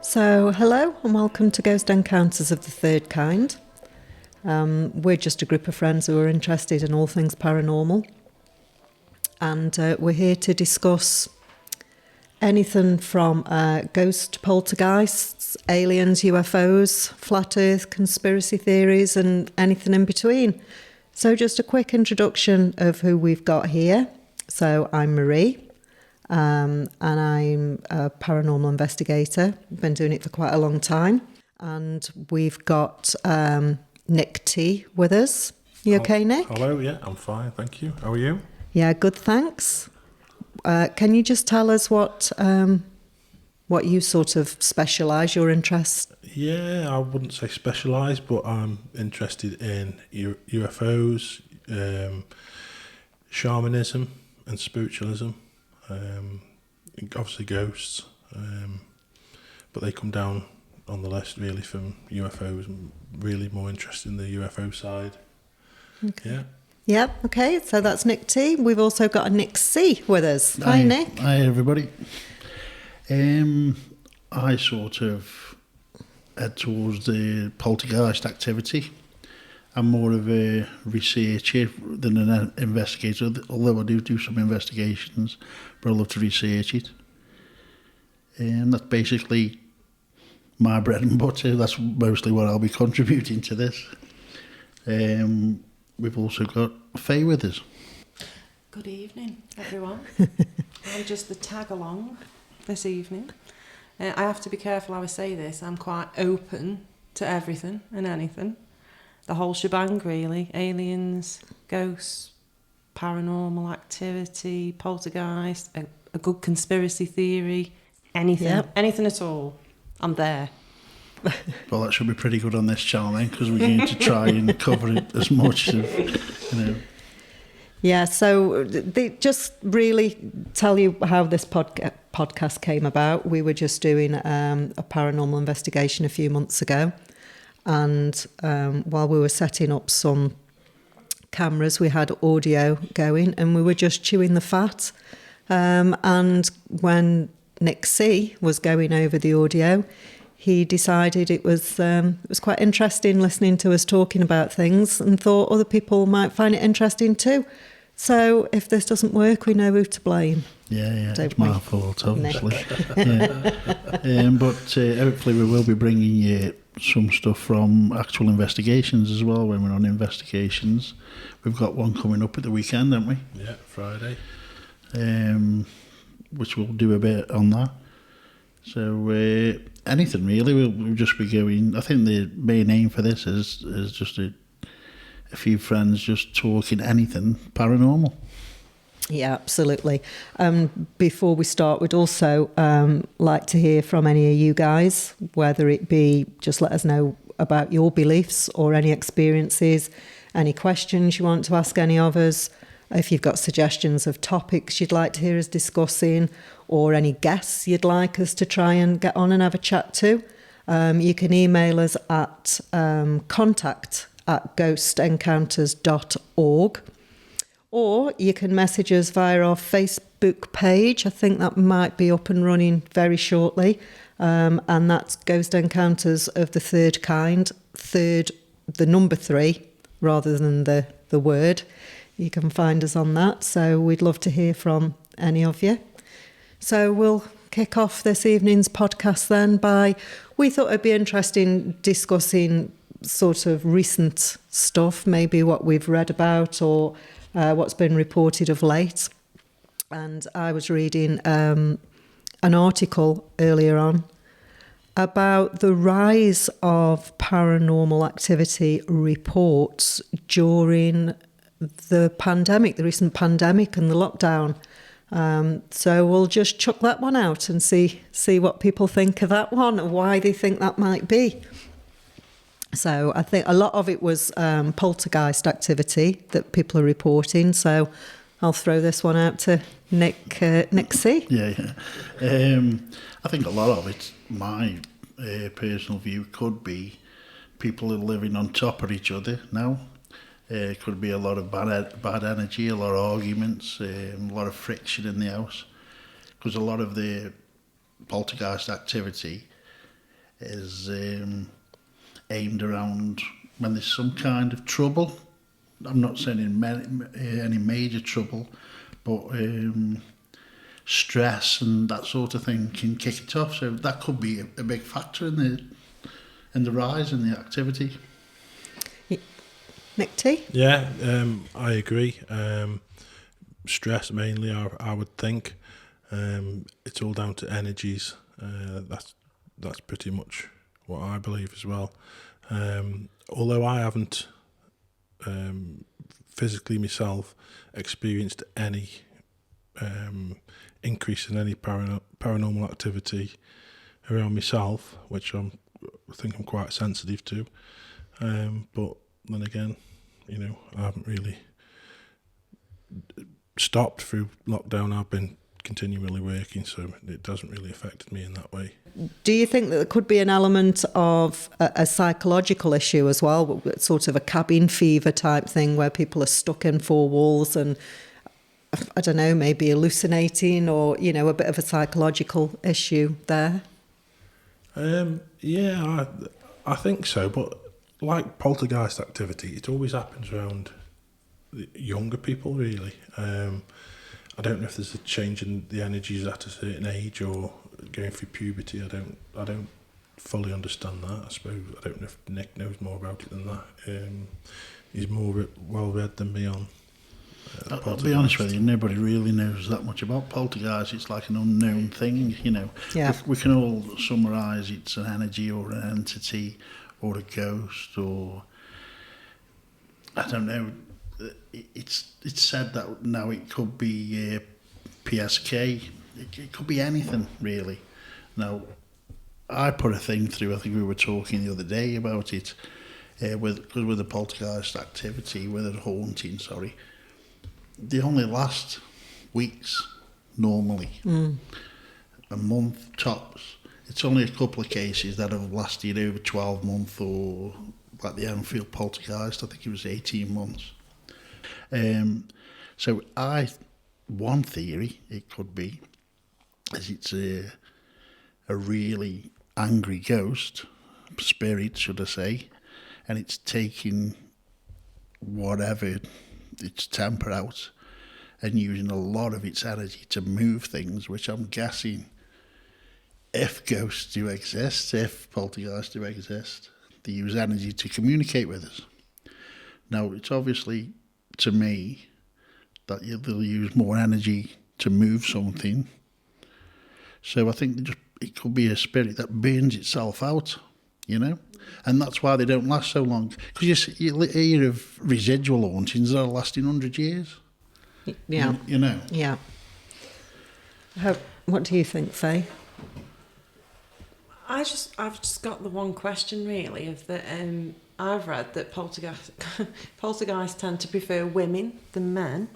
So, hello and welcome to Ghost Encounters of the Third Kind. We're just a group of friends who are interested in all things paranormal. And we're here to discuss anything from ghost poltergeists, aliens, UFOs, flat earth, conspiracy theories, and anything in between. So, just a quick introduction of who we've got here. So, I'm Marie. And I'm a paranormal investigator. I've been doing it for quite a long time. And we've got Nick T with us. You okay, Nick? Hello, yeah, I'm fine, thank you. How are you? Yeah, good, thanks. Can you just tell us what you sort of specialise, your interest? Yeah, I wouldn't say specialised, but I'm interested in UFOs, shamanism and spiritualism. Obviously ghosts, but they come down on the list really from UFOs. I'm really more interested in the UFO side. Okay. Yeah. Yeah, okay, so that's Nick T. We've also got a Nick C with us. Hi, Nick. Hi, everybody. I sort of head towards the poltergeist activity. I'm more of a researcher than an investigator, although I do some investigations, but I love to research it. And that's basically my bread and butter. That's mostly what I'll be contributing to this. We've also got Faye with us. Good evening, everyone. I'm just the tag along this evening. I have to be careful how I say this. I'm quite open to everything and anything. The whole shebang, really. Aliens, ghosts, paranormal activity, poltergeist, a good conspiracy theory, anything. Yep. Anything at all. I'm there. Well, that should be pretty good on this channel then, because we're going to try and cover it as much as, Yeah, so they just really tell you how this podcast came about. We were just doing a paranormal investigation a few months ago. And while we were setting up some cameras, we had audio going and we were just chewing the fat. And when Nick C was going over the audio, he decided it was quite interesting listening to us talking about things and thought other people might find it interesting too. So if this doesn't work, we know who to blame. Yeah, Don't it's my we, fault, obviously. But hopefully we will be bringing you some stuff from actual investigations as well when we're on investigations. We've got one coming up at the weekend, haven't we? Yeah, Friday. Which we'll do a bit on that. So anything really, we'll just be going. I think the main aim for this is just a few friends just talking anything paranormal. Yeah, absolutely. Before we start, we'd also like to hear from any of you guys, whether it be just let us know about your beliefs or any experiences, any questions you want to ask any of us, if you've got suggestions of topics you'd like to hear us discussing, or any guests you'd like us to try and get on and have a chat to. You can email us at contact@ghostencounters.org. Or you can message us via our Facebook page. I think that might be up and running very shortly. And that's Ghost Encounters of the Third Kind. Third, the number 3, rather than the word. You can find us on that. So we'd love to hear from any of you. So we'll kick off this evening's podcast then by, we thought it'd be interesting discussing sort of recent stuff, maybe what we've read about or what's been reported of late. And I was reading an article earlier on about the rise of paranormal activity reports during the pandemic, the recent pandemic and the lockdown. So we'll just chuck that one out and see what people think of that one and why they think that might be. So I think a lot of it was poltergeist activity that people are reporting. So I'll throw this one out to Nick C. Yeah. I think a lot of it, my personal view, could be people are living on top of each other now. It could be a lot of bad energy, a lot of arguments, a lot of friction in the house. Because a lot of the poltergeist activity is aimed around when there's some kind of trouble. I'm not saying any major trouble, but stress and that sort of thing can kick it off. So that could be a big factor in the rise in the activity. Nick T? Yeah, I agree. Stress mainly, I would think. It's all down to energies. That's pretty much what I believe as well. Although I haven't physically myself experienced any increase in any paranormal activity around myself, which I think I'm quite sensitive to. But then again, you know, I haven't really stopped through lockdown. I've been continually working, so it doesn't really affect me in that way. Do you think that there could be an element of a psychological issue as well, sort of a cabin fever type thing where people are stuck in four walls and, I don't know, maybe hallucinating or, you know, a bit of a psychological issue there? Yeah, I think so, but like poltergeist activity, it always happens around younger people, really. I don't know if there's a change in the energies at a certain age or going through puberty. I don't fully understand that. I suppose I don't know if Nick knows more about it than that. He's more well read than me on. I'll be honest with you, nobody really knows that much about poltergeist. It's like an unknown thing, you know. Yeah. We can all summarise it's an energy or an entity or a ghost or, I don't know. It's said that now it could be PSK. It could be anything, really. Now, I put a thing through, I think we were talking the other day about it, with the poltergeist activity, with a haunting, sorry. They only last weeks, normally. A month tops. It's only a couple of cases that have lasted over 12 months, or like the Enfield poltergeist, I think it was 18 months. So one theory it could be is it's a really angry ghost, spirit should I say, and it's taking whatever its temper out and using a lot of its energy to move things, which I'm guessing, if ghosts do exist, if poltergeists do exist, they use energy to communicate with us. Now, it's obviously, to me, that they'll use more energy to move something. So I think it could be a spirit that burns itself out, you know? And that's why they don't last so long. Because you hear of residual hauntings that are lasting 100 years. Yeah. You know? Yeah. What do you think, Faye? I've just got the one question really of that. I've read that poltergeists tend to prefer women than men.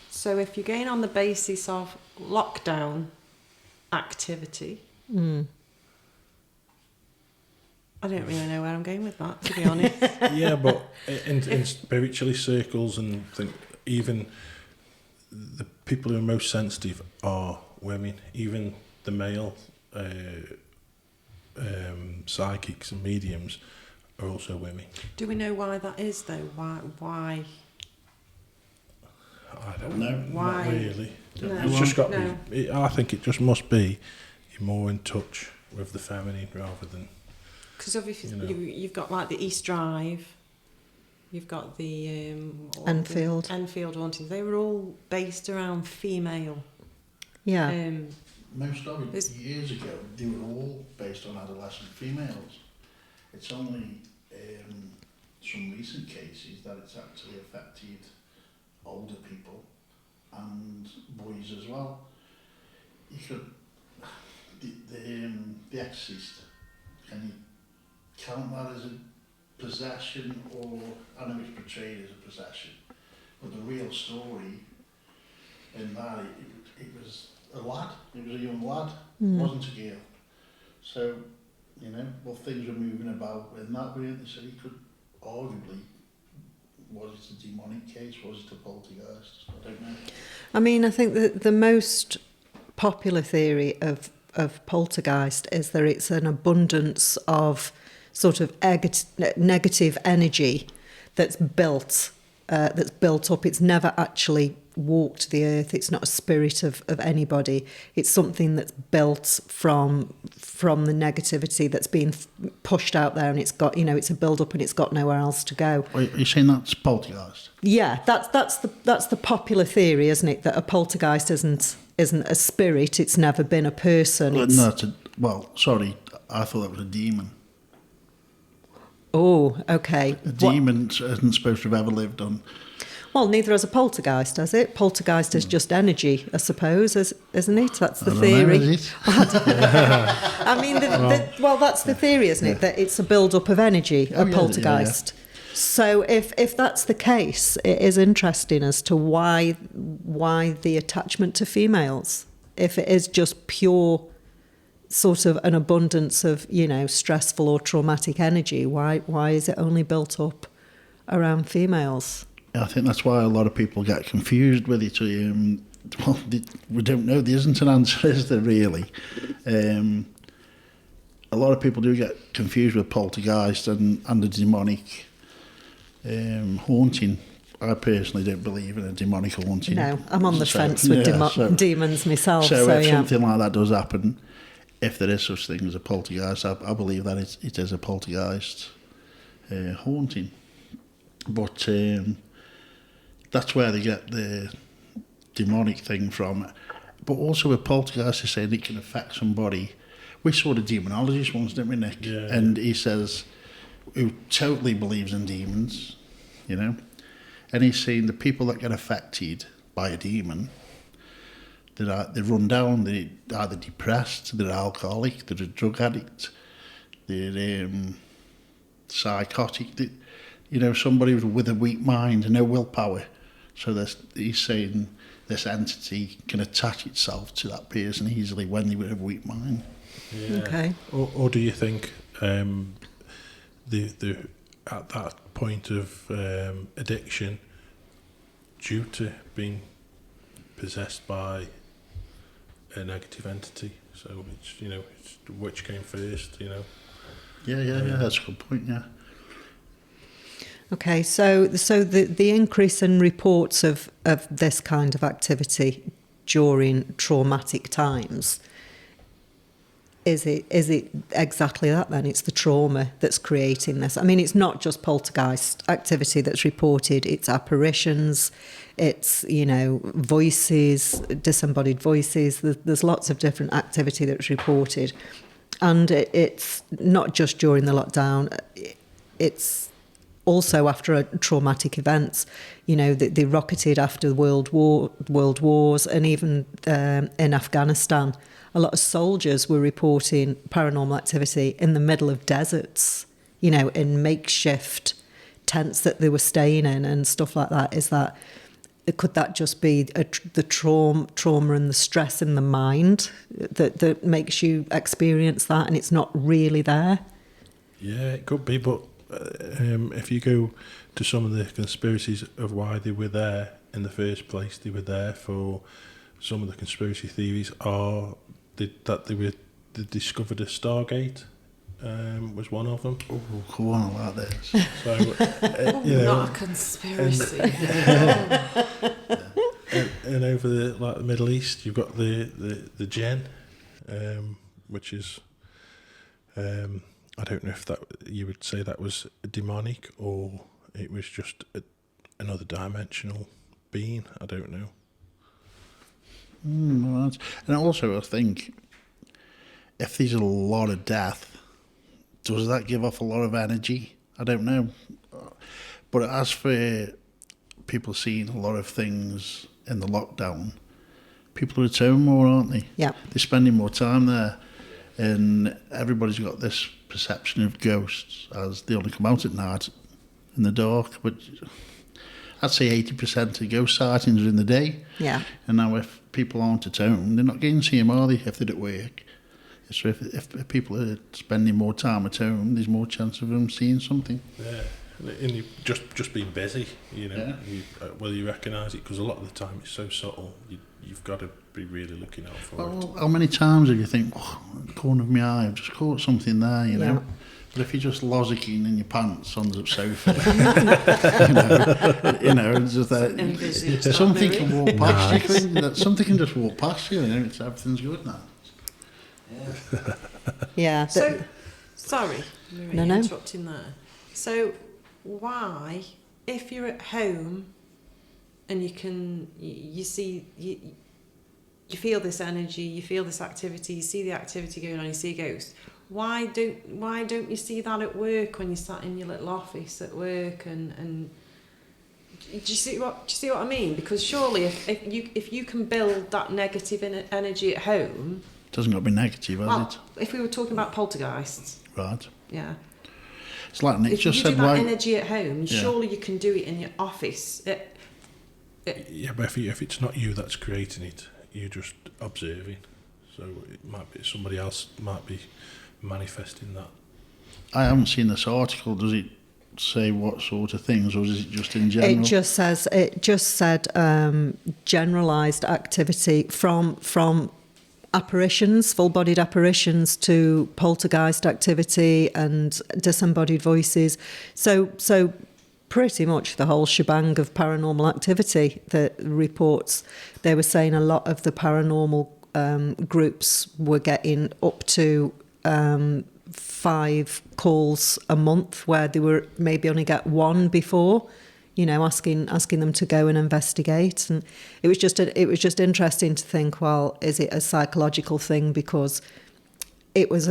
So if you're going on the basis of lockdown activity, I don't really know where I'm going with that, to be honest. Yeah, but in spiritually circles and even the people who are most sensitive are women. Even the male psychics and mediums are also women. Do we know why that is, though? Why? I don't know. Why? Not really. No. It's just got. No. I think it just must be you're more in touch with the feminine rather than. Because obviously You know. you've got like the East Drive, you've got the Enfield. Enfield hauntings. They were all based around female. Yeah. Most of It's- it, years ago, they were all based on adolescent females. It's only some recent cases that it's actually affected older people and boys as well. You could, the Exorcist, can you count that as a possession, or I know it's portrayed as a possession, but the real story in that, it was a lad, it was a young lad, it wasn't a girl. So, you know, well, things were moving about in that way, so you could arguably, was it a demonic case, was it a poltergeist, I don't know. I mean, I think that the most popular theory of of poltergeist is that it's an abundance of sort of negative energy that's built up. It's never actually walked the earth. It's not a spirit of anybody. It's something that's built from the negativity that's being pushed out there, and it's got, it's a build up and it's got nowhere else to go. Are you saying that's poltergeist? Yeah, that's the popular theory, isn't it? That a poltergeist isn't a spirit. It's never been a person. Sorry, I thought that was a demon. Oh, okay. A demon isn't supposed to have ever lived on. Well, neither has a poltergeist, has it? Poltergeist is just energy, I suppose, isn't it? That's the theory. Know, is it? I mean, that's the theory, isn't it? That it's a build-up of energy, a poltergeist. Yeah. So if that's the case, it is interesting as to why the attachment to females. If it is just pure sort of an abundance of, stressful or traumatic energy, why is it only built up around females? I think that's why a lot of people get confused with it. We don't know. There isn't an answer, is there, really? A lot of people do get confused with poltergeist and the demonic haunting. I personally don't believe in a demonic haunting. No, I'm on the fence with demons myself. So if something like that does happen, if there is such thing as a poltergeist, I believe that it is a poltergeist haunting. But that's where they get the demonic thing from. But also with poltergeist, they say it can affect somebody. We saw the demonologist once, didn't we, Nick? Yeah. And he says, who totally believes in demons, and he's saying the people that get affected by a demon, they run down, they're either depressed, they're alcoholic, they're a drug addict, they're psychotic, somebody with a weak mind and no willpower. So he's saying this entity can attach itself to that person easily when they have a weak mind. Yeah. Okay. Or do you think the at that point of addiction, due to being possessed by a negative entity, so it's which came first, Yeah, that's a good point. Yeah. Okay, so the increase in reports of this kind of activity during traumatic times, is it exactly that then? It's the trauma that's creating this. I mean, it's not just poltergeist activity that's reported, it's apparitions, it's, voices, disembodied voices, there's lots of different activity that's reported. And it's not just during the lockdown, it's also after traumatic events, they rocketed after the world wars, and even in Afghanistan, a lot of soldiers were reporting paranormal activity in the middle of deserts, in makeshift tents that they were staying in and stuff like that. Could that just be the trauma and the stress in the mind that makes you experience that, and it's not really there? Yeah, it could be, but if you go to some of the conspiracies of why they were there in the first place, they were there for some of the conspiracy theories are that they discovered a Stargate. Was one of them. Oh, go on like this. So, not a conspiracy. And over the Middle East, you've got the Jinn, which is. I don't know if that you would say that was demonic or it was just another dimensional being. I don't know. Right. And also, I think if there's a lot of death, does that give off a lot of energy? I don't know. But as for people seeing a lot of things in the lockdown, people are at home more, aren't they? Yeah. They're spending more time there. And everybody's got this perception of ghosts as they only come out at night in the dark. But I'd say 80% of ghost sightings are in the day. Yeah. And now if people aren't at home, they're not getting to see them, are they, if they're at work? So if people are spending more time at home, there's more chance of them seeing something. Yeah. And you just being busy, Yeah. Whether you recognise it, because a lot of the time it's so subtle, you you've got to be really looking out for it. Well, how many times have you think, oh, the corner of my eye, I've just caught something there, you know? Yeah. But if you're just lozzicking in your pants on the sofa, it's just that Envisage that, something maybe. can walk past you. That something can just walk past you, and everything's good now. Yeah. So, sorry, Marie, No. interrupting there. So, why, if you're at home and you see, you feel this energy, you feel this activity, you see the activity going on, you see a ghost, why don't you see that at work when you're sat in your little office at work and do you see what I mean? Because surely if you can build that negative energy at home, It doesn't got to be negative, has well, if we were talking about poltergeists, it? Right. yeah. It's like Nick If just you said, do that why... energy at home, Yeah. surely you can do it in your office. Yeah, but if it's not you that's creating it, you're just observing. So it might be somebody else might be manifesting that. I haven't seen this article. Does it say what sort of things, or is it just in general? It just said generalised activity from apparitions, full-bodied apparitions, to poltergeist activity and disembodied voices. So pretty much the whole shebang of paranormal activity. The reports, they were saying a lot of the paranormal groups were getting up to 5 calls a month, where they were maybe only get one before, asking them to go and investigate. And it was just interesting to think, well, is it a psychological thing? Because it was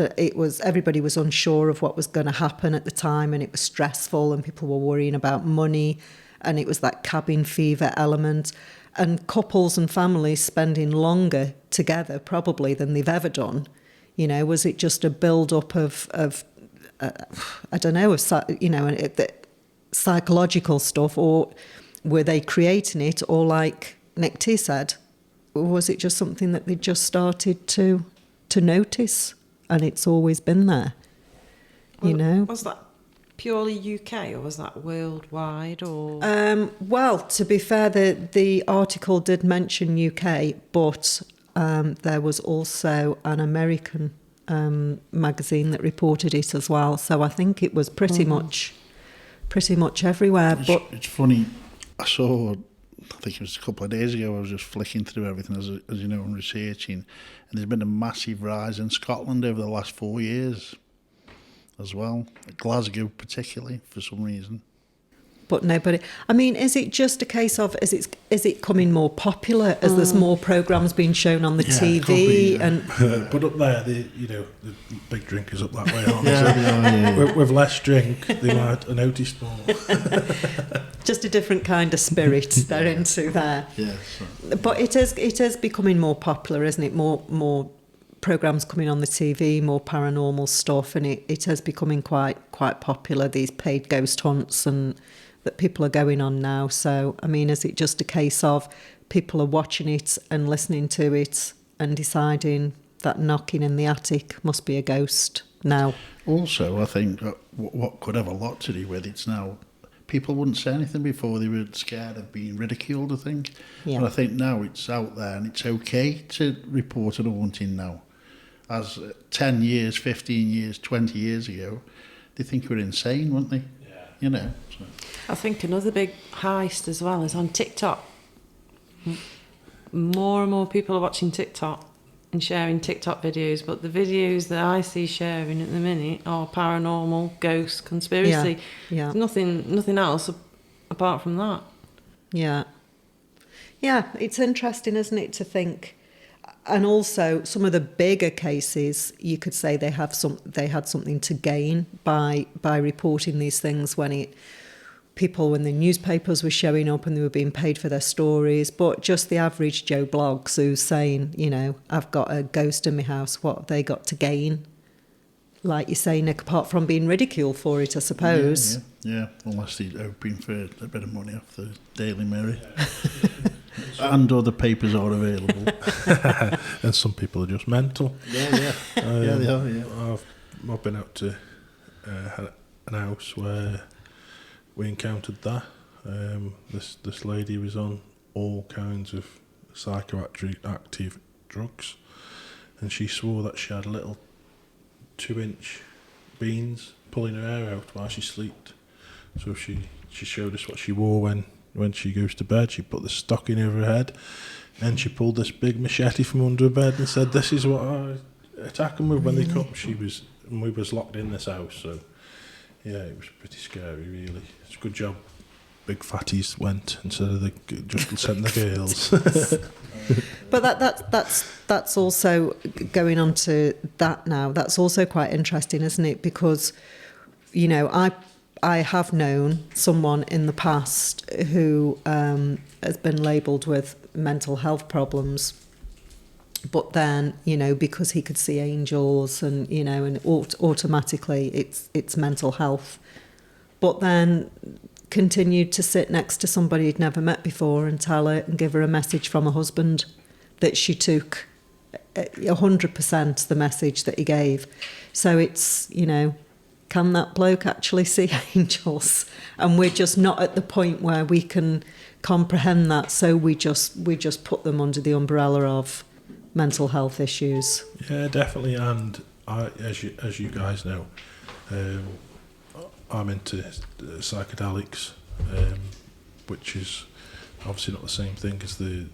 everybody was unsure of what was going to happen at the time, and it was stressful, and people were worrying about money, and it was that cabin fever element, and couples and families spending longer together probably than they've ever done. Was it just a build-up of I don't know, the psychological stuff, or were they creating it, or like Nick T said, was it just something that they just started to notice, and it's always been there? Was that purely UK, or was that worldwide, or? Well, to be fair, the article did mention UK, but there was also an American magazine that reported it as well. So I think it was pretty much everywhere. But It's funny. I think it was a couple of days ago, I was just flicking through everything as you know, and researching, and there's been a massive rise in Scotland over the last 4 years as well. Glasgow particularly, for some reason. But nobody. I mean, is it just a case of is it coming more popular as there's more programmes being shown on the Yeah, it TV could be, yeah. and But up there, the big drinkers up that way, aren't Yeah. they? With less drink, they might have noticed more. just a different kind of spirit they're into there. Yeah. But it is becoming more popular, isn't it? More programmes coming on the TV, more paranormal stuff, and it is becoming quite popular, these paid ghost hunts and that people are going on now. So, I mean, is it just a case of people are watching it and listening to it and deciding that knocking in the attic must be a ghost now? Also, I think what could have a lot to do with it's now, people wouldn't say anything before, they were scared of being ridiculed, I think. Yeah. And I think now it's out there and it's okay to report a haunting now. As 10 years, 15 years, 20 years ago, they think we're insane, wouldn't they? Yeah. So. I think another big heist as well is on TikTok. More and more people are watching TikTok and sharing TikTok videos, but the videos that I see sharing at the minute are paranormal, ghost, conspiracy. Yeah. There's nothing else apart from that. Yeah, it's interesting, isn't it, to think. And also, some of the bigger cases, you could say they had something to gain by reporting these things when the newspapers were showing up and they were being paid for their stories. But just the average Joe Bloggs who's saying, I've got a ghost in my house, what have they got to gain? Like you say, Nick, apart from being ridiculed for it, I suppose. Yeah, unless they're hoping for a bit of money off the Daily Mirror. And other papers are available. And some people are just mental. Yeah, they are, yeah. I've been out to an house where we encountered that. This lady was on all kinds of psychoactive drugs, and she swore that she had little 2-inch beans pulling her hair out while she slept. So she showed us what she wore when she goes to bed. She put the stocking over her head, and she pulled this big machete from under her bed and said, "This is what I attack them with when they come." We was locked in this house, so yeah, it was pretty scary, really. It's a good job big fatties went instead of just sent the girls. But that's also going on to that now. That's also quite interesting, isn't it? Because, you know, I have known someone in the past who has been labelled with mental health problems, but then, you know, because he could see angels and, you know, and automatically it's mental health, but then continued to sit next to somebody he'd never met before and tell her and give her a message from her husband that she took 100% the message that he gave. So it's, you know, can that bloke actually see angels? And we're just not at the point where we can comprehend that, so we just put them under the umbrella of mental health issues. Yeah, definitely. And as you guys know, I'm into psychedelics, which is obviously not the same thing as the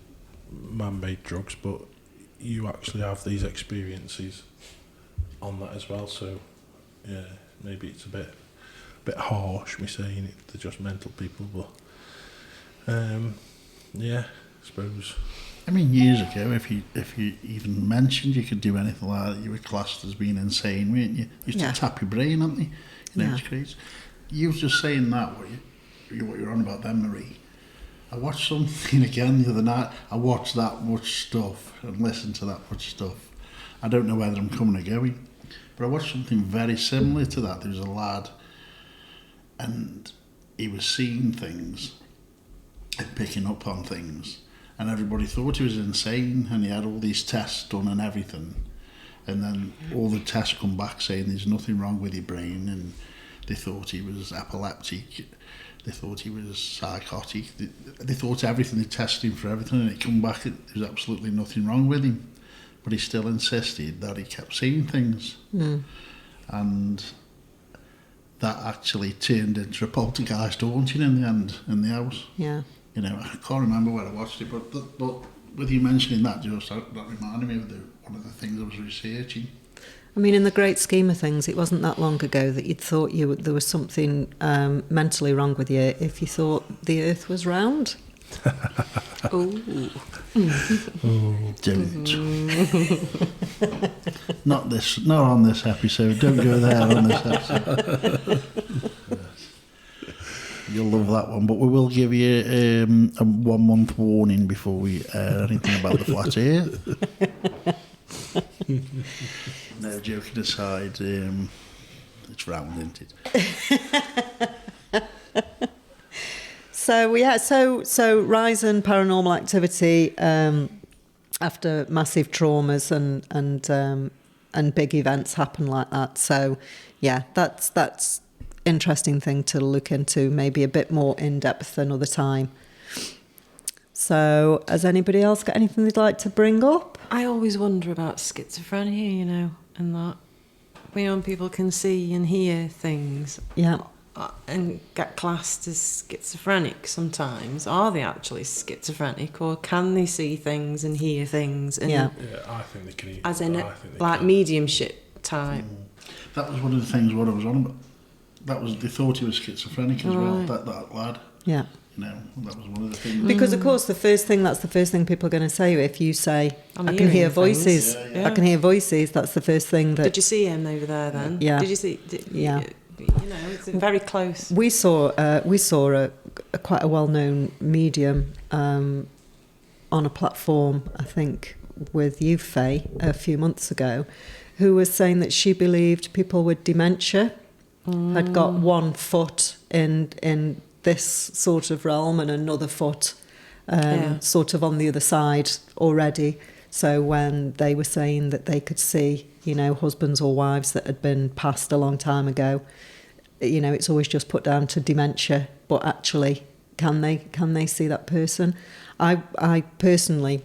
man-made drugs, but you actually have these experiences on that as well. So yeah, maybe it's a bit harsh me saying it, they're just mental people, but yeah, I suppose. I mean, years ago, if you even mentioned you could do anything like that, you were classed as being insane, weren't you? You used to tap your brain, aren't they? You know, it's crazy. You were just saying that, what you're on about then, Marie. I watched something again the other night. I watched that much stuff and listened to that much stuff. I don't know whether I'm coming or going, but I watched something very similar to that. There was a lad, and he was seeing things and picking up on things, and everybody thought he was insane, and he had all these tests done and everything, and then all the tests come back saying there's nothing wrong with your brain, and they thought he was epileptic, they thought he was psychotic, they thought everything, they tested him for everything, and it come back there was absolutely nothing wrong with him, but he still insisted that he kept seeing things. And that actually turned into a poltergeist haunting in the end, in the house. Yeah. You know, I can't remember where I watched it, but with you mentioning that, just that reminded me of one of the things I was researching. I mean, in the great scheme of things, it wasn't that long ago that you'd thought there was something mentally wrong with you if you thought the Earth was round. Ooh. Don't. Not on this episode. Don't go there on this episode. You'll love that one, but we will give you a 1 month warning before we air anything about the flat Earth. No, joking aside, it's round, isn't it? So rise in paranormal activity after massive traumas and big events happen like that. So yeah, that's interesting thing to look into, maybe a bit more in depth another time. So has anybody else got anything they'd like to bring up? I always wonder about schizophrenia, you know, and that when people can see and hear things, and get classed as schizophrenic sometimes. Are they actually schizophrenic, or can they see things and hear things? And I think they can. As in, like mediumship type. That was one of the things what I was on about. They thought he was schizophrenic as well. That lad. Yeah. You know, that was one of the things. Because of course, that's the first thing people are going to say if you say, "I can hear voices." Yeah. I can hear voices. That's the first thing that. Did you see him over there then? Yeah. Did you see? Yeah. You know, it's very close. We saw a quite a well-known medium on a platform, I think, with you, Faye, a few months ago, who was saying that she believed people with dementia had got 1 foot in this sort of realm and another foot sort of on the other side already. So when they were saying that they could see, you know, husbands or wives that had been passed a long time ago, you know, it's always just put down to dementia, but actually can they see that person? I personally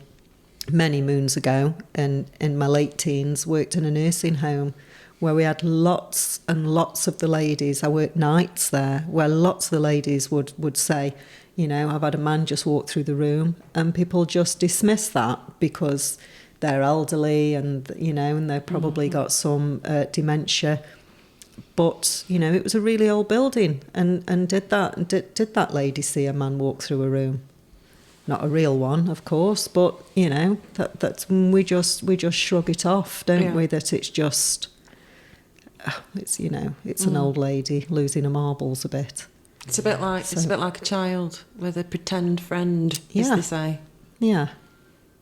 many moons ago, and in my late teens, worked in a nursing home where we had lots and lots of the ladies. I worked nights there, where lots of the ladies would say, you know, I've had a man just walk through the room, and people just dismiss that because they're elderly and, you know, and they've probably got some dementia. But, you know, it was a really old building, and did that lady see a man walk through a room? Not a real one, of course, but, you know, that's we just shrug it off, don't we? That it's just, it's, you know, it's an old lady losing her marbles a bit. It's a bit like a child with a pretend friend, as they say. Yeah.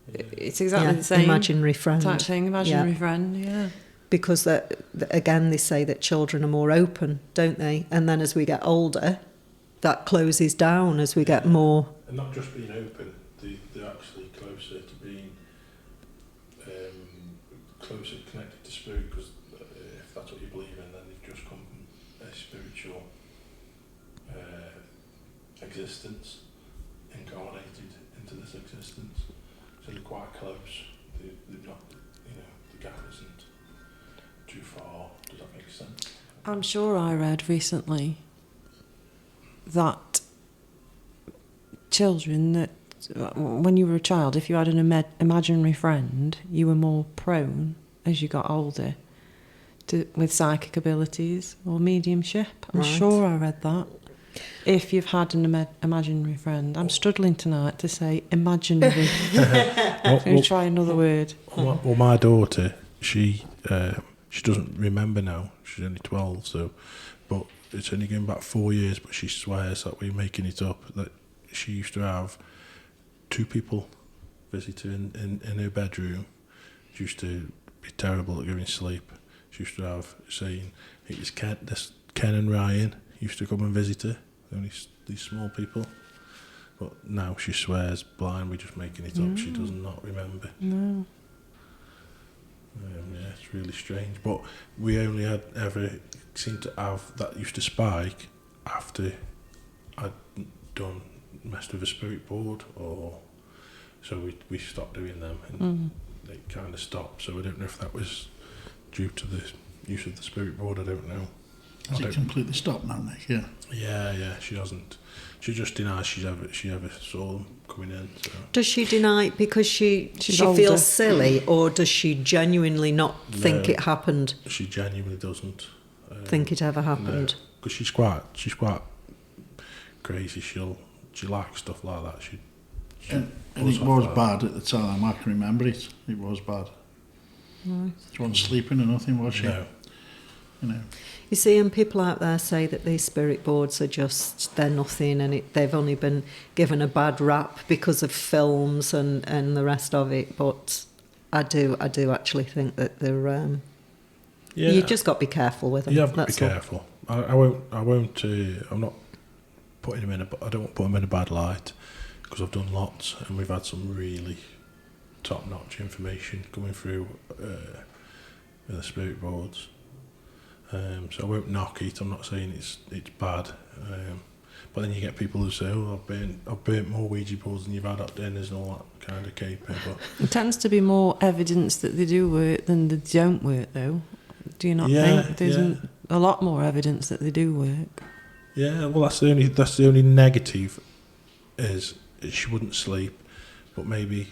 It's exactly the same imaginary friend type thing. Imaginary friend, yeah. Because again, they say that children are more open, don't they? And then as we get older, that closes down as we get more. And not just being open, they're actually closer to being closer connected to spirit, because if that's what you believe in, then they've just come from a spiritual existence, incarnated into this existence. So they're quite close. They're not, you know, the gap isn't too far. Does that make sense? I'm sure I read recently that children, that when you were a child, if you had an imaginary friend, you were more prone as you got older with psychic abilities or mediumship. I'm sure I read that. If you've had an imaginary friend. I'm struggling tonight to say imaginary. I'm going to try another word. Well, my daughter, she doesn't remember now. She's only 12, so, but it's only going back 4 years, but she swears that we're making it up, that she used to have 2 people visit her in her bedroom. She used to be terrible at giving sleep. She used to have, saying, it was Ken and Ryan used to come and visit her, only these small people. But now she swears blind, we're just making it up. She does not remember. No. Yeah, it's really strange. But we only had ever seemed to have that used to spike after I'd messed with a spirit board, or so we stopped doing them, and it kind of stopped. So I don't know if that was due to the use of the spirit board. I don't know. Has it completely stopped now, Nick? Yeah. Yeah. She hasn't. She just denies she ever saw them coming in. So. Does she deny it because she older. feels silly, or does she genuinely not think it happened? She genuinely doesn't Think it ever happened? Because she's quite crazy. She likes stuff like that. And it was bad at the time. I can remember it. It was bad. Right. She wasn't sleeping or nothing, was she? No. You know. You see, and people out there say that these spirit boards are they're nothing, and they've only been given a bad rap because of films and the rest of it. But I do actually think that they're. You just got to be careful with them. You have to be careful. I won't. I'm not putting them in. I don't want to put them in a bad light, because I've done lots, and we've had some really top-notch information coming through with the spirit boards. So I won't knock it. I'm not saying it's bad, but then you get people who say, "Oh, I've burnt more Ouija boards than you've had at dinners," and all that kind of caper. But It tends to be more evidence that they do work than they don't work, though. Do you not think? There's a lot more evidence that they do work. Yeah, well, that's the only negative is she wouldn't sleep, but maybe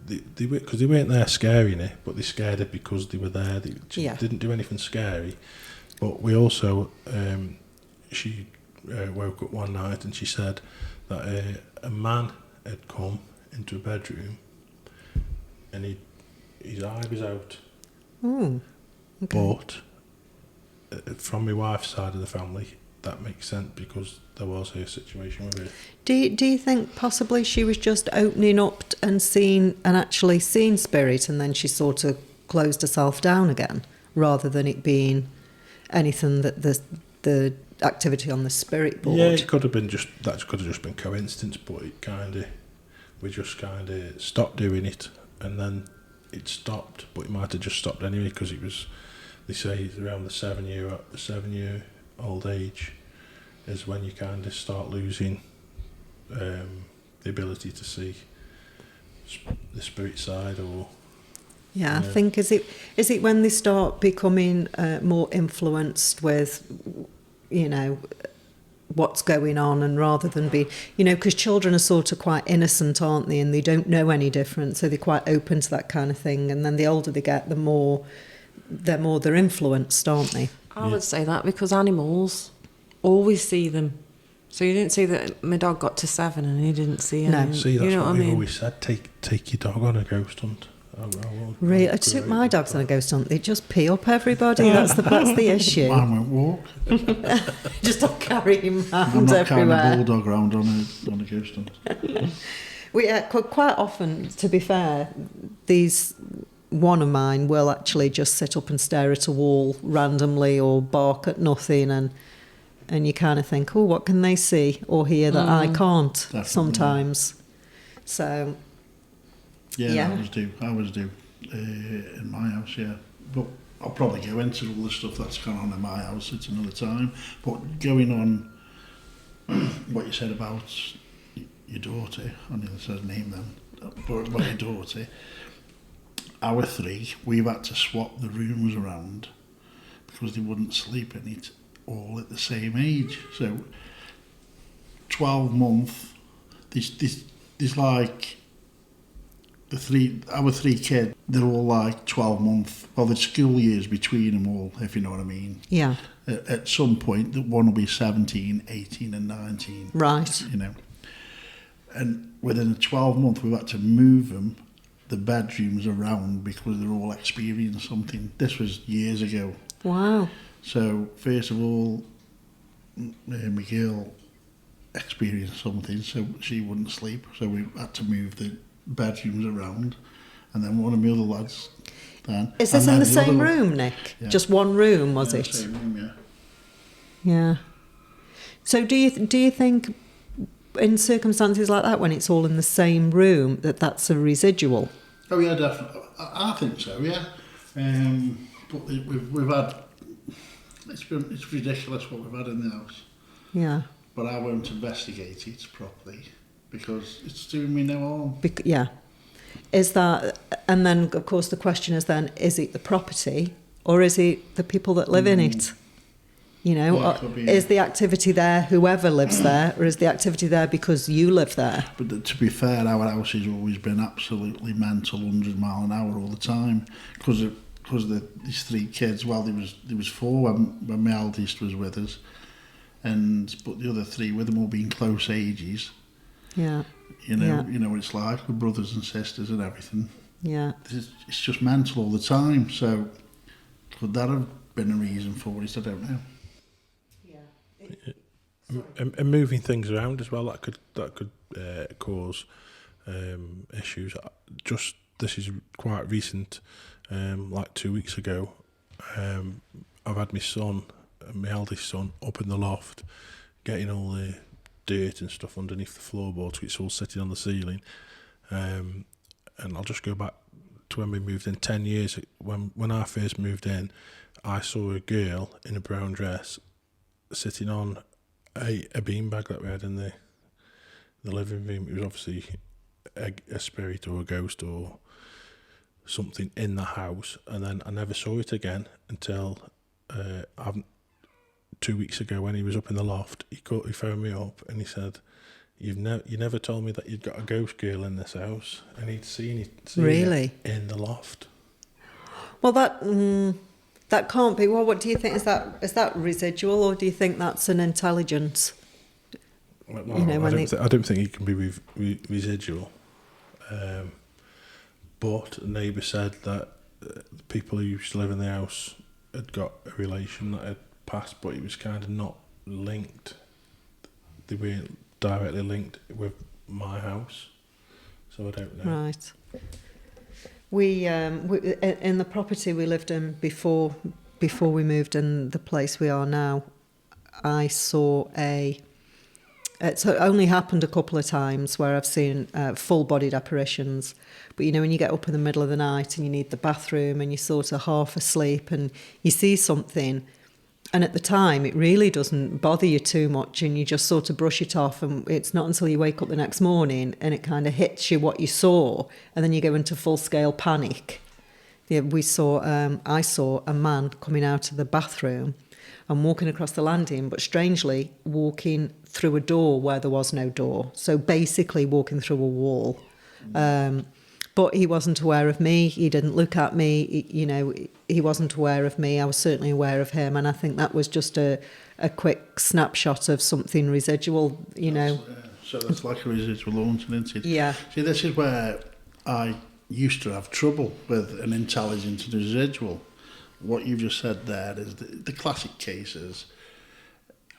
because they weren't there scaring her, but they scared her because they were there. She didn't do anything scary. But we also, she woke up one night and she said that a man had come into a bedroom and his eye was out. Oh, okay. But from my wife's side of the family, that makes sense because there was her situation with her. Do you think possibly she was just opening up and actually seeing spirit, and then she sort of closed herself down again, rather than it being anything that the activity on the spirit board? Yeah, it could have just been coincidence, but we just kind of stopped doing it, and then it stopped. But it might have just stopped anyway because it was. They say it's around the 7 year old age is when you kind of start losing the ability to see the spirit side or. Yeah, I Yeah. think is it when they start becoming more influenced with, you know, what's going on, and rather than be, you know, because children are sort of quite innocent, aren't they, and they don't know any different, so they're quite open to that kind of thing. And then the older they get, the more they're influenced, aren't they? I would say that because animals always see them. So you didn't see that my dog got to 7 and he didn't see No. any. See, that's you know what I we've mean? always said. Take your dog on a ghost hunt. Really, I took my dogs on a ghost hunt. They just pee up everybody. That's the issue. Mine won't walk. Just don't carry him I'm around not carrying a everywhere. bulldog around on a ghost hunt. We quite often, to be fair, one of mine will actually just sit up and stare at a wall randomly or bark at nothing, and you kind of think, oh, what can they see or hear that I can't Definitely. sometimes? So, Yeah, Yeah. I always do in my house, yeah. But I'll probably go into all the stuff that's gone on in my house at another time. But going on what you said about your daughter, I nearly said her name then, but about your daughter, our 3, we've had to swap the rooms around because they wouldn't sleep in it all at the same age. So 12 month, there's like our 3 kids, they're all like 12 month, well, there's school years between them all, if you know what I mean. yeah, At some point, that one will be 17, 18 and 19, right. you know. And within a 12 month, we've had to move them, the bedrooms around, because they're all experiencing something. This was years ago. Wow. So, first of all, my girl experienced something, so she wouldn't sleep. So we had to move the bedrooms around. And then one of my other lads then. Is this and in then the same other- room, Nick? Yeah. Just one room, was Yeah, it? same room, yeah. Yeah. So do you think in circumstances like that, when it's all in the same room, that's a residual? Oh yeah, definitely. I think so. Yeah. But we've had. It's ridiculous what we've had in the house. Yeah. But I won't investigate it properly because it's doing me no harm. Yeah. Is that, and then of course the question is then, is it the property or is it the people that live in it? You know, Yeah, it could be. is the activity there whoever lives there, or is the activity there because you live there? But to be fair, our house has always been absolutely mental, 100 mile an hour all the time because these 3 kids. Well, there was 4 when my eldest was with us, but the other 3 with them all being close ages. Yeah. You know, Yeah. you know what it's like with brothers and sisters and everything. Yeah. It's just mental all the time. So could that have been a reason for it? I don't know. And moving things around as well, that could cause issues. Just this is quite recent. Like 2 weeks ago, I've had my eldest son, up in the loft, getting all the dirt and stuff underneath the floorboards, which is all sitting on the ceiling. And I'll just go back to when we moved in 10 years. When I first moved in, I saw a girl in a brown dress sitting on a beanbag that we had in the living room. It was obviously a spirit or a ghost or something in the house, and then I never saw it again until 2 weeks ago when he was up in the loft. He phoned me up and he said, you never told me that you'd got a ghost girl in this house, and he'd seen it Really? in the loft. Well, that can't be. Well, what do you think? Is that residual, or do you think that's an intelligence? Well, You know, when I don't think it can be residual. But a neighbour said that the people who used to live in the house had got a relation that had passed, but it was kind of not linked. They weren't directly linked with my house, so I don't know. Right. We in the property we lived in before we moved in the place we are now, I saw it's only happened a couple of times where I've seen full-bodied apparitions. But, you know, when you get up in the middle of the night and you need the bathroom and you're sort of half asleep and you see something at the time, it really doesn't bother you too much, and you just sort of brush it off. And it's not until you wake up the next morning and it kind of hits you what you saw, and then you go into full-scale panic. Yeah, I saw a man coming out of the bathroom and walking across the landing, but strangely walking through a door where there was no door. So basically walking through a wall. But he wasn't aware of me. He didn't look at me. He wasn't aware of me. I was certainly aware of him. And I think that was just a quick snapshot of something residual, So that's like a residual haunting, isn't it? Yeah. See, this is where I used to have trouble with an intelligent residual. What you've just said there is the classic cases,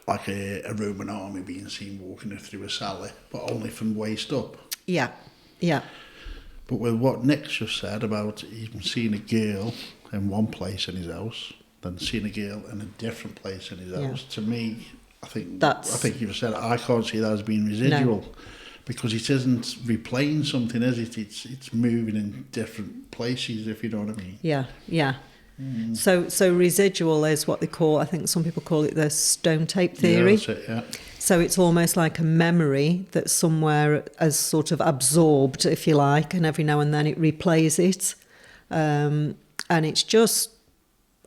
like a Roman army being seen walking through a sally, but only from waist up. Yeah, yeah. But with what Nick's just said about even seeing a girl in one place in his house, then seeing a girl in a different place in his house, to me, I think you've said it, I can't see that as being residual. No. Because it isn't replaying something, is it? It's moving in different places, if you know what I mean. Yeah, yeah. Mm. So residual is what they call, I think some people call it the stone tape theory. Yeah, that's it, yeah. So it's almost like a memory that somewhere has sort of absorbed, if you like, and every now and then it replays it. And it's just,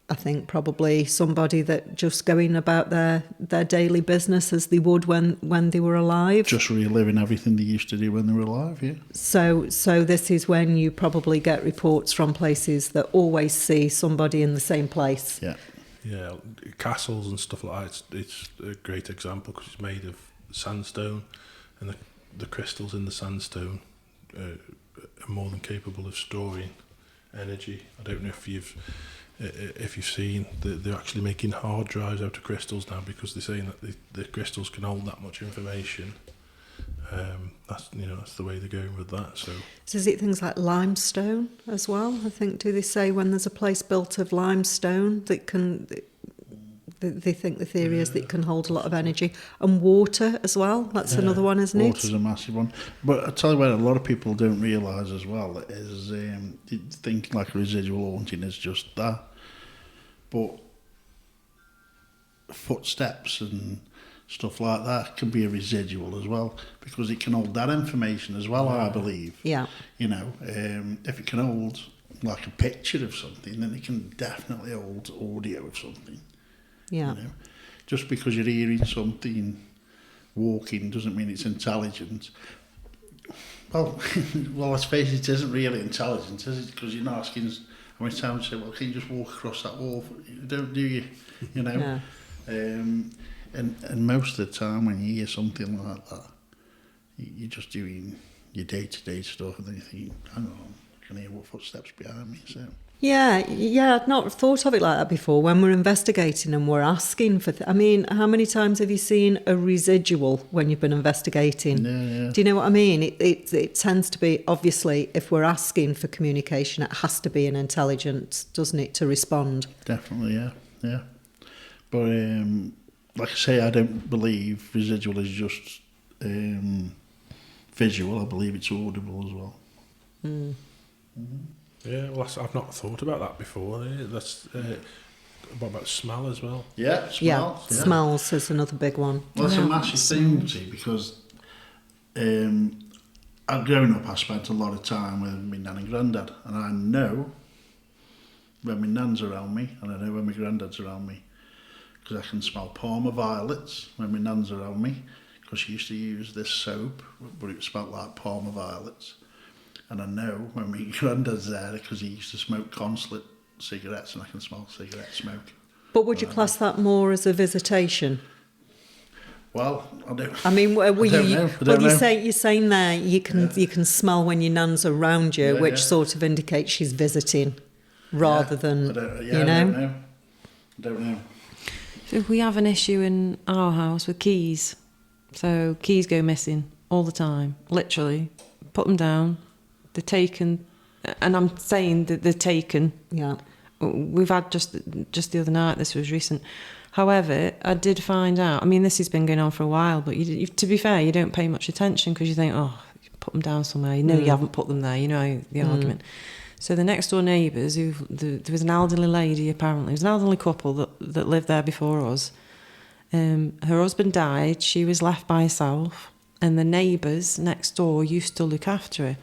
I think, probably somebody that just going about their daily business as they would when they were alive. Just reliving everything they used to do when they were alive, yeah. So this is when you probably get reports from places that always see somebody in the same place. Yeah. Yeah, castles and stuff like that, it's a great example because it's made of sandstone, and the crystals in the sandstone are more than capable of storing energy. I don't know if you've seen that they're actually making hard drives out of crystals now because they're saying that the crystals can hold that much information. That's the way they're going with that. So is it things like limestone as well? I think, do they say when there's a place built of limestone that can, they think the theory is that it can hold a lot of energy, and water as well. That's another one, isn't it? Water's a massive one. But I tell you what, a lot of people don't realise as well is think like a residual haunting is just that. But footsteps and stuff like that can be a residual as well, because it can hold that information as well, I believe. Yeah. If it can hold like a picture of something, then it can definitely hold audio of something. Yeah. Just because you're hearing something walking doesn't mean it's intelligent. Well, let's face it isn't really intelligent, is it? Because you're not asking how many times you say, well, can you just walk across that wall? You don't, do you? No. And most of the time when you hear something like that, you're just doing your day-to-day stuff, and then you think, hang on, I can hear what footsteps behind me. So Yeah, I'd not thought of it like that before. When we're investigating and we're asking for... how many times have you seen a residual when you've been investigating? Yeah. Do you know what I mean? It tends to be, obviously, if we're asking for communication, it has to be an intelligence, doesn't it, to respond? Definitely, yeah. But like I say, I don't believe residual is just visual. I believe it's audible as well. Mm. Mm-hmm. yeah, well, I've not thought about that before. That's what about smell as well? Yeah, smells. Yeah, smells is another big one. Well, it's a massive thing, see, because growing up, I spent a lot of time with my nan and granddad, and I know when my nan's around me, and I know when my granddad's around me, because I can smell Parma violets when my nan's around me, because she used to use this soap, but it smelled like Parma violets. And I know when my granddad's there, because he used to smoke consulate cigarettes, and I can smell cigarette smoke. But would you class that more as a visitation? Well, I don't. I mean, I don't know. You're saying there you can smell when your nan's around you, which sort of indicates she's visiting, rather than I don't know. So we have an issue in our house with keys. So keys go missing all the time, literally. Put them down, they're taken, and I'm saying that they're taken. Yeah. We've had just the other night, this was recent. However, I did find out, I mean, this has been going on for a while, but to be fair, you don't pay much attention because you think, oh, you put them down somewhere. You know you haven't put them there, you know the argument. So the next door neighbours, there was an elderly lady apparently, it was an elderly couple that lived there before us. Her husband died, she was left by herself, and the neighbours next door used to look after her.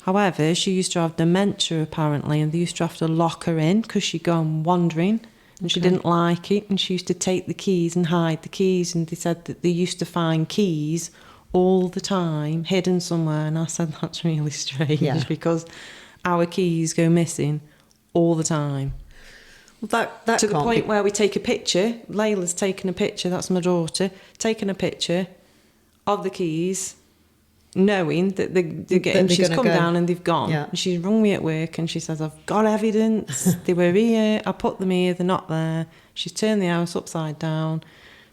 However, she used to have dementia apparently, and they used to have to lock her in because she'd gone wandering, and she didn't like it, and she used to take the keys and hide the keys, and they said that they used to find keys all the time hidden somewhere, and I said that's really strange because our keys go missing all the time. Well, that to the can't point be- where we take a picture. Layla's taken a picture, that's my daughter, taken a picture of the keys, knowing that they're getting, they're she's gonna come go. down and they've gone. Yeah. And she's rung me at work and she says, I've got evidence, they were here, I put them here, they're not there. She's turned the house upside down.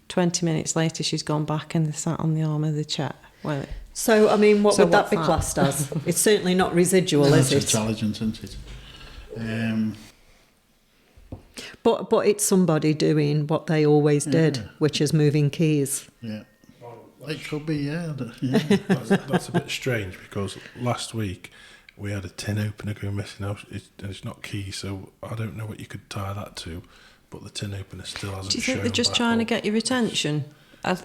20 minutes later she's gone back and they're sat on the arm of the chair. Well, So, I mean, what So would that what's be that? classed as? It's certainly not residual, No, is it's it? intelligence, isn't it? But it's somebody doing what they always did, Yeah. which is moving keys. Yeah. Well, It could be, yeah. Yeah. that's a bit strange because last week we had a tin opener go missing out, and it's not key, so I don't know what you could tie that to, but the tin opener still hasn't do you shown think they're just back trying to up. get your attention?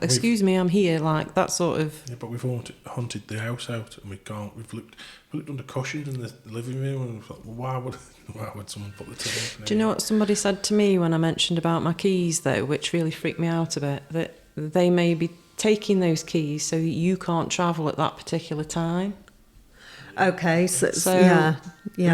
Excuse me, I'm here, like that sort of... Yeah, but we've hunted the house out, and we can't. We've looked under cushions in the living room, and we've thought, well, why would someone put the tin opener? Do you know what somebody said to me when I mentioned about my keys, though, which really freaked me out a bit? That they may be taking those keys so that you can't travel at that particular time. Okay, so So yeah.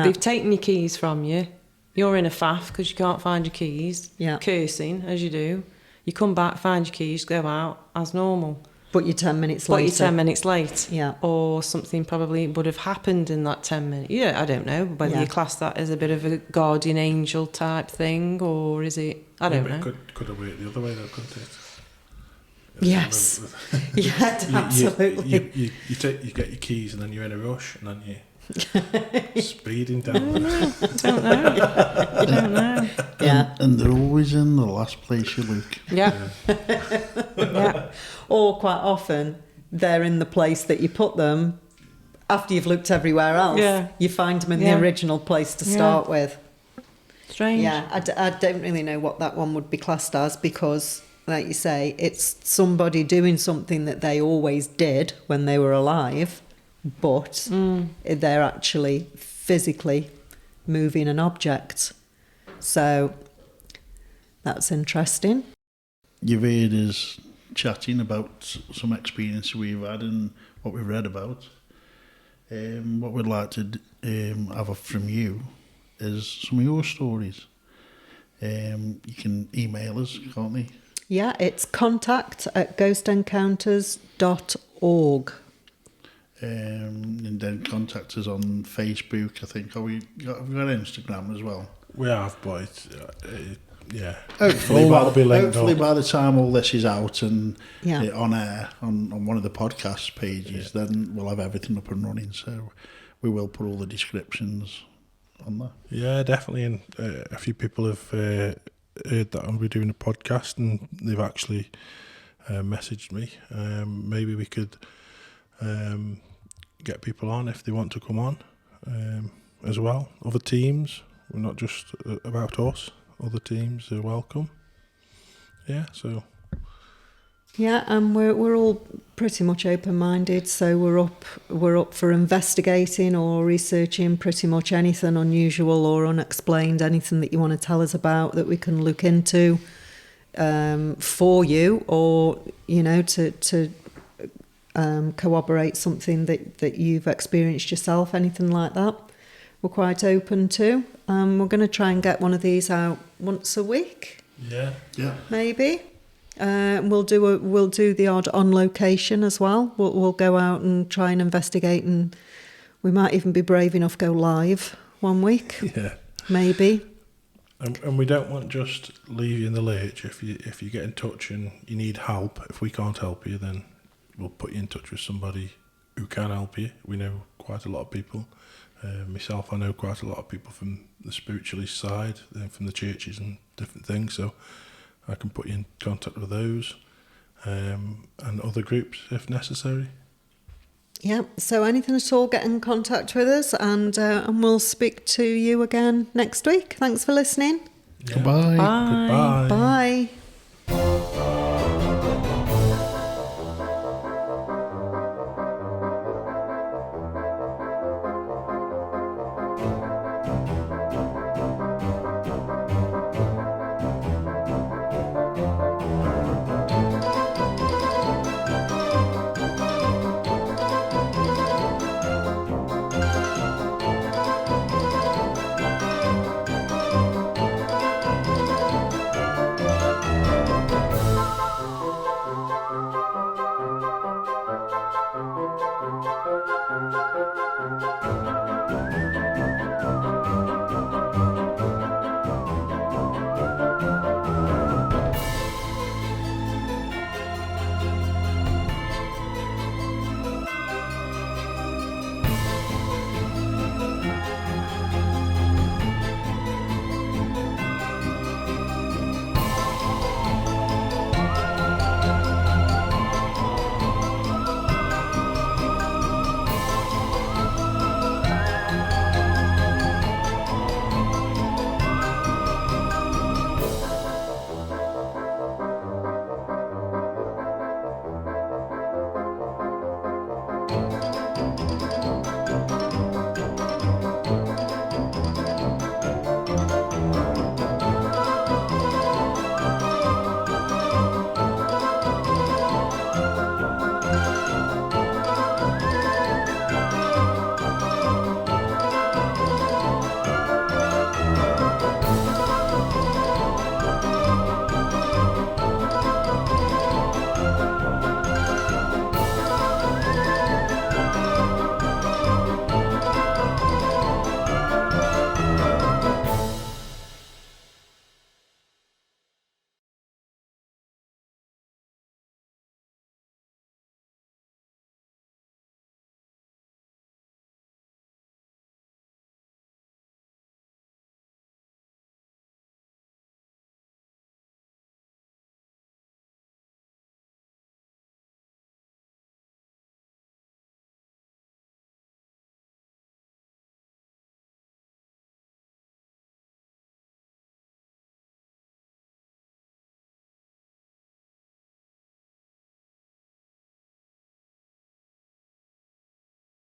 they've taken your keys from you. You're in a faff because you can't find your keys. Yeah. Cursing, as you do. You come back, find your keys, go out as normal. But you're 10 minutes But later. you're 10 minutes late. Yeah. Or something probably would have happened in that 10 minutes. Yeah, I don't know whether Yeah. you class that as a bit of a guardian angel type thing, or is it... I don't know. It could have worked the other way, though, couldn't it? Yes. Yeah, absolutely. You get your keys, and then you're in a rush, and then you're speeding down. I don't know. Yeah. And they're always in the last place you look. Yeah. Yeah. Or quite often, they're in the place that you put them after you've looked everywhere else. Yeah. You find them in Yeah. the original place to Yeah. start with. Strange. Yeah, I don't really know what that one would be classed as because, like you say, it's somebody doing something that they always did when they were alive, but they're actually physically moving an object. So that's interesting. You've heard us chatting about some experience we've had and what we've read about. What we'd like to have from you is some of your stories. You can email us, can't they? Yeah, it's contact@ghostencounters.org. And then contact us on Facebook, I think. Have we got Instagram as well? We have, but it's, yeah. Hopefully, Hopefully, that'll be linked hopefully up. by the time all this is out and Yeah. on air on one of the podcast pages, then we'll have everything up and running. So we will put all the descriptions on there. Yeah, definitely. And a few people have heard that I'm doing a podcast, and they've actually messaged me. Maybe we could get people on if they want to come on as well. Other teams, we're not just about us. Other teams are welcome. Yeah, so Yeah, and we're all pretty much open-minded, so we're up for investigating or researching pretty much anything unusual or unexplained, anything that you want to tell us about that we can look into for you, or to corroborate something that you've experienced yourself, anything like that. We're quite open to. We're going to try and get one of these out once a week, yeah. maybe. We'll do the odd on location as well. We'll go out and try and investigate, and we might even be brave enough to go live one week, Yeah. maybe. And we don't want just leave you in the lurch. If you get in touch and you need help, if we can't help you, then we'll put you in touch with somebody who can help you. We know quite a lot of people. Myself, I know quite a lot of people from the spiritualist side, from the churches and different things, so I can put you in contact with those and other groups if necessary. Yeah, so anything at all, get in contact with us, and we'll speak to you again next week. Thanks for listening. Yeah. Goodbye. Bye. Goodbye. Bye.